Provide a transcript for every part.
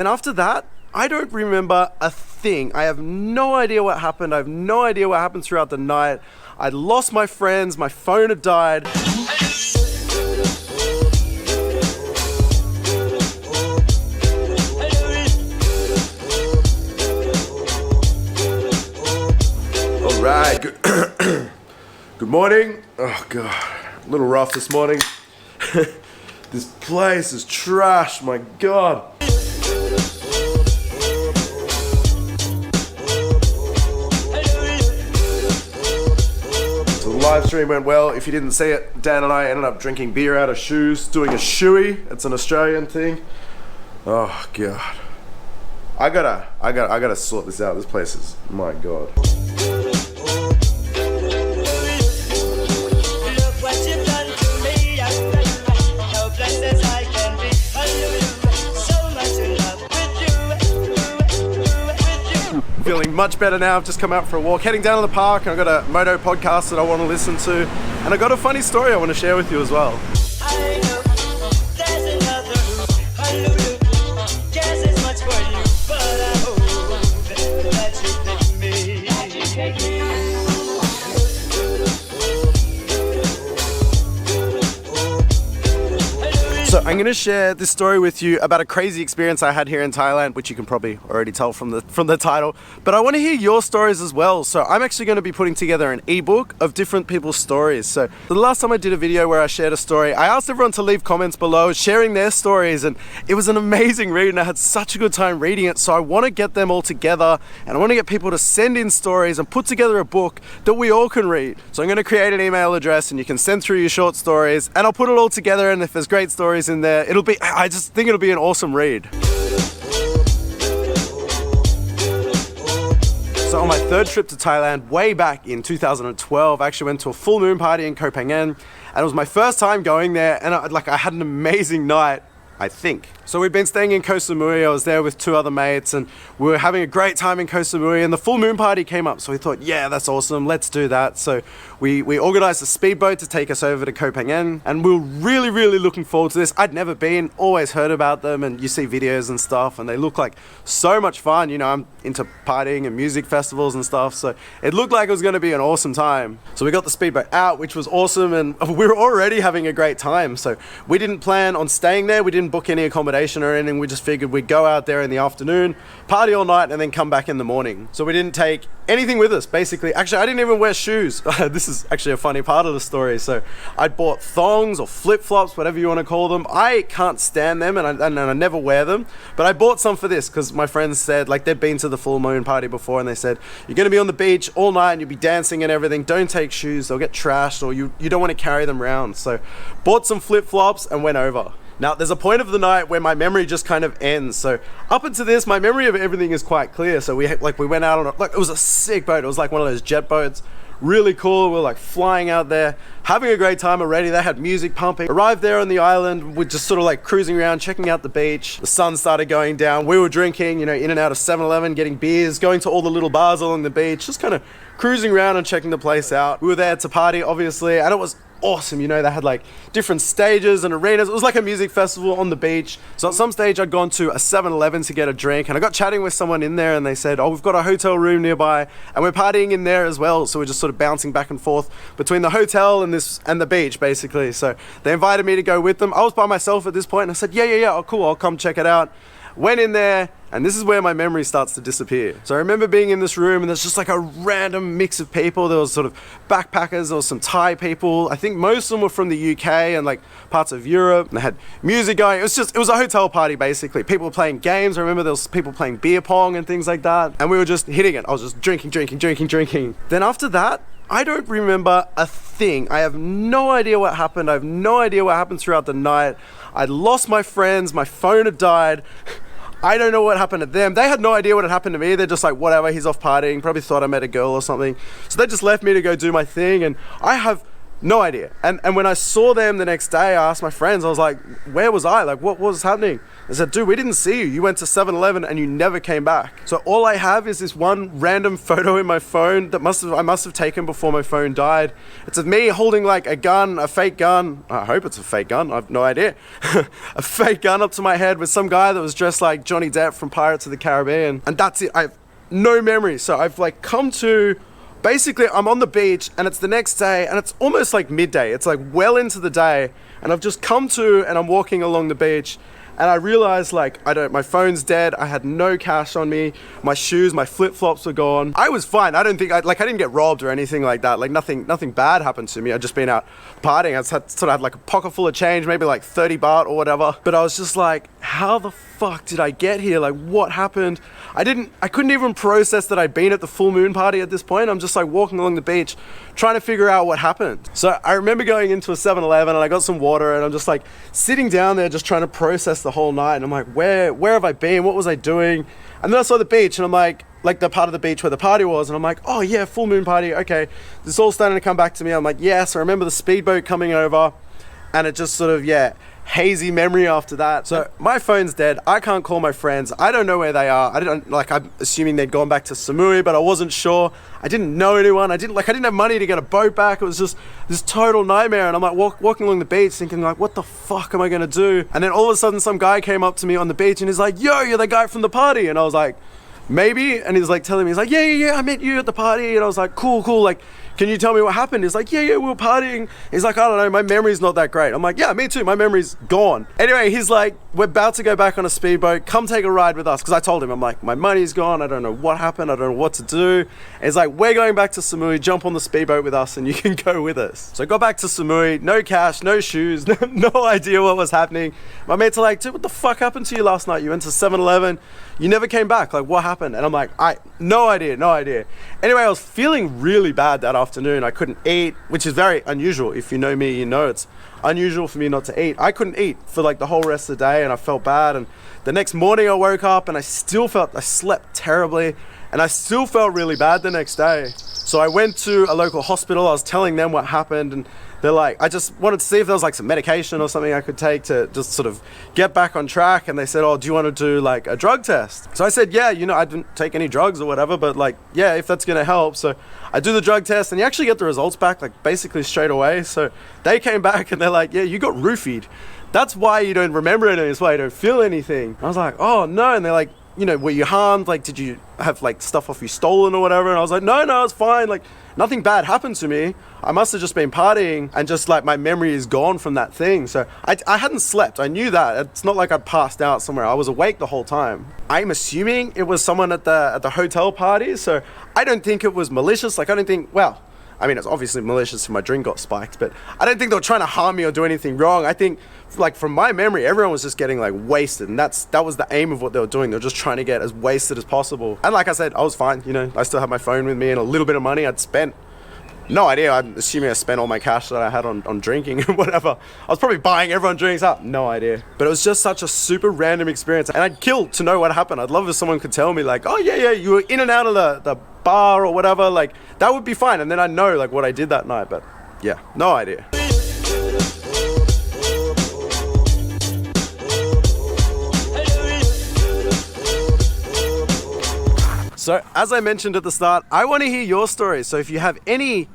And after that, I don't remember a thing. I have no idea what happened. I have no idea what happened throughout the night. I'd lost my friends, my phone had died. All right, good morning. Oh God, a little rough this morning. This place is trash, my God. So the live stream went well. If you didn't see it, Dan and I ended up drinking beer out of shoes, doing a shoey. It's an Australian thing. Oh God. I gotta sort this out. This place is, my God. Feeling much better now. I've just come out for a walk, heading down to the park, and I've got a moto podcast that I want to listen to, and I got a funny story I want to share with you as well. So I'm going to share this story with you about a crazy experience I had here in Thailand, which you can probably already tell from the title, but I want to hear your stories as well. So I'm actually going to be putting together an ebook of different people's stories. So the last time I did a video where I shared a story, I asked everyone to leave comments below sharing their stories, and it was an amazing read and I had such a good time reading it. So I want to get them all together and I want to get people to send in stories and put together a book that we all can read. So I'm going to create an email address and you can send through your short stories and I'll put it all together, and if there's great stories in there, I just think it'll be an awesome read. So on my third trip to Thailand, way back in 2012, I actually went to a full moon party in Koh Phangan, and it was my first time going there, and I had an amazing night, I think. So we'd been staying in Koh Samui. I was there with two other mates and we were having a great time in Koh Samui, and the full moon party came up. So we thought, yeah, that's awesome, let's do that. So we organized a speedboat to take us over to Koh Phangan, and we were really looking forward to this. I'd never been, always heard about them, and you see videos and stuff and they look like so much fun. You know, I'm into partying and music festivals and stuff, so it looked like it was going to be an awesome time. So we got the speedboat out, which was awesome, and we were already having a great time. So we didn't plan on staying there. We didn't book any accommodation or anything. We just figured we'd go out there in the afternoon, party all night, and then come back in the morning. So we didn't take anything with us, basically. Actually, I didn't even wear shoes. This is actually a funny part of the story. So I bought thongs or flip-flops, whatever you want to call them. I can't stand them, and I never wear them, but I bought some for this because my friends said, like, they'd been to the full moon party before, and they said, you're going to be on the beach all night and you'll be dancing and everything. Don't take shoes, they'll get trashed, or you don't want to carry them around. So bought some flip-flops and went over. Now, there's a point of the night where my memory just kind of ends. So up until this, my memory of everything is quite clear. So we went out on it was a sick boat. It was like one of those jet boats. Really cool. We were like flying out there, having a great time already. They had music pumping. Arrived there on the island. We're just sort of like cruising around, checking out the beach. The sun started going down. We were drinking, you know, in and out of 7-Eleven, getting beers, going to all the little bars along the beach, just kind of cruising around and checking the place out. We were there to party, obviously, and it was awesome. You know, they had like different stages and arenas. It was like a music festival on the beach. So at some stage I'd gone to a 7-Eleven to get a drink, and I got chatting with someone in there, and they said, oh, we've got a hotel room nearby and we're partying in there as well. So we're just sort of bouncing back and forth between the hotel and the beach, basically. So they invited me to go with them. I was by myself at this point, and I said, yeah, oh, cool, I'll come check it out. Went in there, and this is where my memory starts to disappear. So I remember being in this room, and there's just like a random mix of people. There was sort of backpackers, there was some Thai people. I think most of them were from the UK and like parts of Europe. And they had music going. It was a hotel party, basically. People were playing games. I remember there was people playing beer pong and things like that. And we were just hitting it. I was just drinking. Then after that, I don't remember a thing. I have no idea what happened. I have no idea what happened throughout the night. I'd lost my friends. My phone had died. I don't know what happened to them. They had no idea what had happened to me. They're just like, whatever, he's off partying. Probably thought I met a girl or something. So they just left me to go do my thing. And I have No idea. And when I saw them the next day, I asked my friends, I was like, where was I? Like, what was happening? They said, dude, we didn't see you. You went to 7-Eleven and you never came back. So all I have is this one random photo in my phone that I must have taken before my phone died. It's of me holding like a gun, a fake gun. I hope it's a fake gun. I have no idea. A fake gun up to my head with some guy that was dressed like Johnny Depp from Pirates of the Caribbean. And that's it. I have no memory. So I've like come to... Basically, I'm on the beach and it's the next day and it's almost like midday. It's like well into the day and I've just come to and I'm walking along the beach and I realized like, my phone's dead. I had no cash on me. My shoes, my flip-flops were gone. I was fine. I didn't get robbed or anything like that. Like nothing bad happened to me. I'd just been out partying. I sort of had like a pocket full of change, maybe like 30 baht or whatever. But I was just like, how the fuck did I get here? Like what happened? I couldn't even process that I'd been at the full moon party at this point. I'm just like walking along the beach trying to figure out what happened. So I remember going into a 7-Eleven and I got some water and I'm just like sitting down there just trying to process the whole night. And I'm like, where have I been? What was I doing? And then I saw the beach and I'm like the part of the beach where the party was. And I'm like, oh yeah, full moon party. Okay. This all starting to come back to me. I'm like, yes, I remember the speedboat coming over and it just sort of, hazy memory after that. So my phone's dead. I can't call my friends. I don't know where they are. I'm assuming they'd gone back to Samui, but I wasn't sure. I didn't know anyone. I didn't have money to get a boat back. It was just this total nightmare. And I'm like walking along the beach thinking like, what the fuck am I going to do? And then all of a sudden some guy came up to me on the beach and he's like, yo, you're the guy from the party. And I was like, maybe. And he's like telling me, he's like, yeah, I met you at the party. And I was like, cool. Like, can you tell me what happened? He's like, yeah, we were partying. He's like, I don't know, my memory's not that great. I'm like, yeah, me too, my memory's gone. Anyway, he's like, we're about to go back on a speedboat. Come take a ride with us. Because I told him, I'm like, my money's gone. I don't know what happened. I don't know what to do. And he's like, we're going back to Samui. Jump on the speedboat with us and you can go with us. So I got back to Samui, no cash, no shoes, no idea what was happening. My mates are like, dude, what the fuck happened to you last night? You went to 7-Eleven. You never came back. Like, what happened? And I'm like, no idea. Anyway, I was feeling really bad that afternoon. I couldn't eat, which is very unusual. If you know me, you know it's unusual for me not to eat. I couldn't eat for like the whole rest of the day and I felt bad. And the next morning I woke up and I slept terribly and I still felt really bad the next day. So I went to a local hospital. I was telling them what happened and they're like, I just wanted to see if there was like some medication or something I could take to just sort of get back on track. And they said, oh, do you want to do like a drug test? So I said, yeah, I didn't take any drugs or whatever, but like, yeah, if that's going to help. So I do the drug test and you actually get the results back like basically straight away. So they came back and they're like, yeah, you got roofied. That's why you don't remember anything. That's why you don't feel anything. I was like, oh no. And they're like, were you harmed? Like, did you have like stuff off you stolen or whatever? And I was like, no, it's fine. Like nothing bad happened to me. I must have just been partying and just like my memory is gone from that thing. So I hadn't slept. I knew that. It's not like I passed out somewhere. I was awake the whole time. I'm assuming it was someone at the hotel party. So I don't think it was malicious. Like I don't think, well, I mean, it's obviously malicious if my drink got spiked, but I don't think they were trying to harm me or do anything wrong. I think, like, from my memory, everyone was just getting, like, wasted, and that was the aim of what they were doing. They were just trying to get as wasted as possible. And like I said, I was fine, I still had my phone with me and a little bit of money I'd spent. No idea. I'm assuming I spent all my cash that I had on drinking and whatever. I was probably buying everyone drinks up. No idea. But it was just such a super random experience. And I'd kill to know what happened. I'd love if someone could tell me like, oh yeah, you were in and out of the bar or whatever. Like that would be fine. And then I'd know like what I did that night. But yeah, no idea. So as I mentioned at the start, I want to hear your stories. So if you have any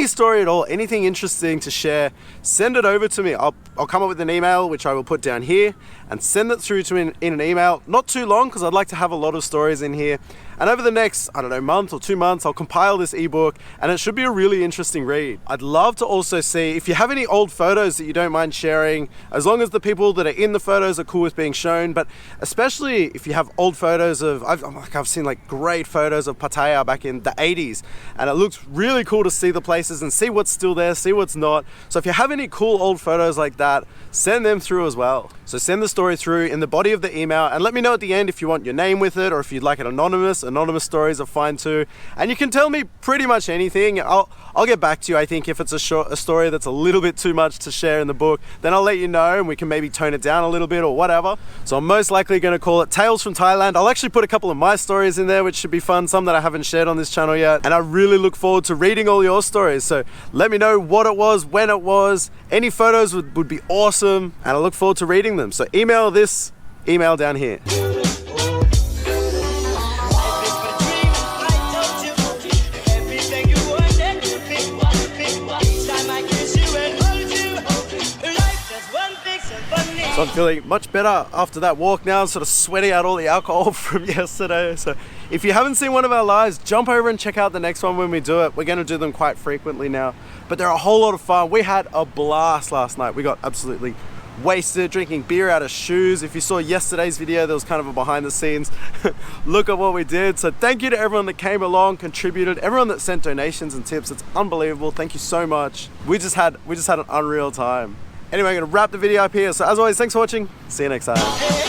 story at all, anything interesting to share, send it over to me. I'll come up with an email, which I will put down here, and send it through to me in an email. Not too long, because I'd like to have a lot of stories in here. And over the next, month or 2 months, I'll compile this ebook, and it should be a really interesting read. I'd love to also see if you have any old photos that you don't mind sharing, as long as the people that are in the photos are cool with being shown, but especially if you have old photos of, I've seen like great photos of Pattaya back in the 80s, and it looks really cool to see the places and see what's still there, see what's not. So if you have any cool old photos like that, send them through as well. So send the story through in the body of the email and let me know at the end if you want your name with it or if you'd like it anonymous. Anonymous stories are fine too. And you can tell me pretty much anything. I'll get back to you. I think if it's a story that's a little bit too much to share in the book, then I'll let you know and we can maybe tone it down a little bit or whatever. So I'm most likely going to call it Tales from Thailand. I'll actually put a couple of my stories in there, which should be fun, some that I haven't shared on this channel yet. And I really look forward to reading all your stories. So let me know what it was, when it was. Any photos would be awesome. And I look forward to reading them. So email this email down here. So I'm feeling much better after that walk now. I'm sort of sweating out all the alcohol from yesterday. So if you haven't seen one of our lives, jump over and check out the next one when we do it. We're going to do them quite frequently now, but they're a whole lot of fun. We had a blast last night. We got absolutely wasted, drinking beer out of shoes. If you saw yesterday's video, there was kind of a behind the scenes look at what we did. So thank you to everyone that came along, contributed, everyone that sent donations and tips. It's unbelievable. Thank you so much. We just had an unreal time. Anyway, I'm gonna wrap the video up here. So as always, thanks for watching. See you next time.